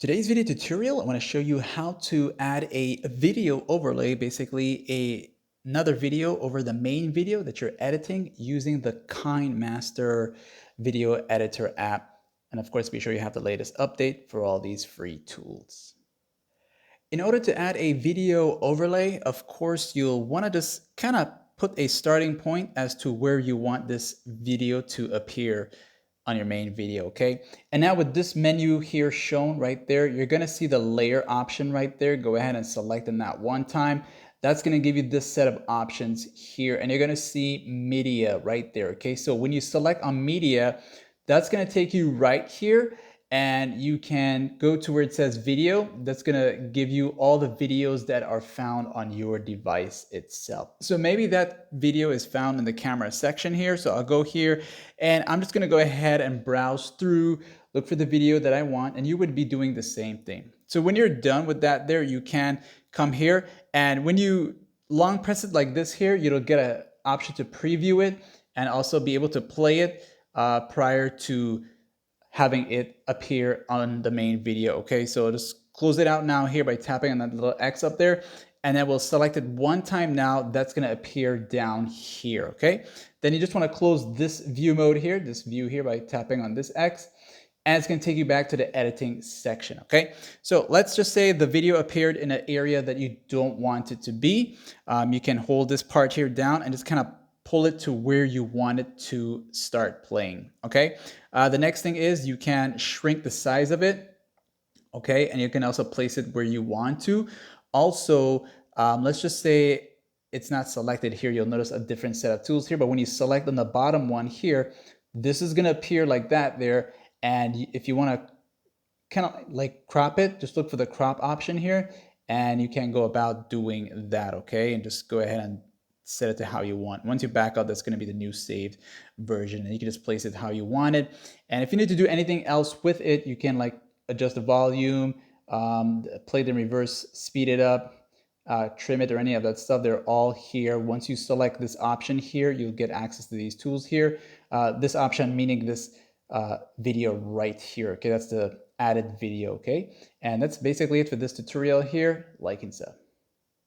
Today's video tutorial, I want to show you how to add a video overlay, basically another video over the main video that you're editing using the KineMaster video editor app. And of course, be sure you have the latest update for all these free tools. In order to add a video overlay, of course, you'll want to just kind of put a starting point as to where you want this video to appear on your main video, okay? And now with this menu here shown right there, you're gonna see the layer option right there. Go ahead and select on that one time. That's gonna give you this set of options here, and you're gonna see media right there, okay? So when you select on media, that's gonna take you right here, and you can go to where it says video. That's gonna give you all the videos that are found on your device itself. So maybe that video is found in the camera section here. So I'll go here and I'm just gonna go ahead and browse through, look for the video that I want, and you would be doing the same thing. So when you're done with that there, you can come here, and when you long press it like this here, you'll get an option to preview it and also be able to play it prior to having it appear on the main video. Okay, so just close it out now here by tapping on that little X up there, and then we'll select it one time now. That's gonna appear down here, okay? Then you just wanna close this view mode here, this view here, by tapping on this X, and it's gonna take you back to the editing section, okay? So let's just say the video appeared in an area that you don't want it to be. You can hold this part here down and just kind of pull it to where you want it to start playing, okay? The next thing is you can shrink the size of it, okay? And you can also place it where you want to. Also, let's just say it's not selected here. You'll notice a different set of tools here, but when you select on the bottom one here, this is gonna appear like that there. And if you wanna kind of like crop it, just look for the crop option here, and you can go about doing that, okay? And just go ahead and set it to how you want. Once you back out, that's going to be the new saved version, and you can just place it how you want it. And if you need to do anything else with it, you can like adjust the volume, play it in reverse, speed it up, trim it, or any of that stuff. They're all here. Once you select this option here, you'll get access to these tools here. This option meaning this video right here, okay? That's the added video, okay? And that's basically it for this tutorial here. Like and sub.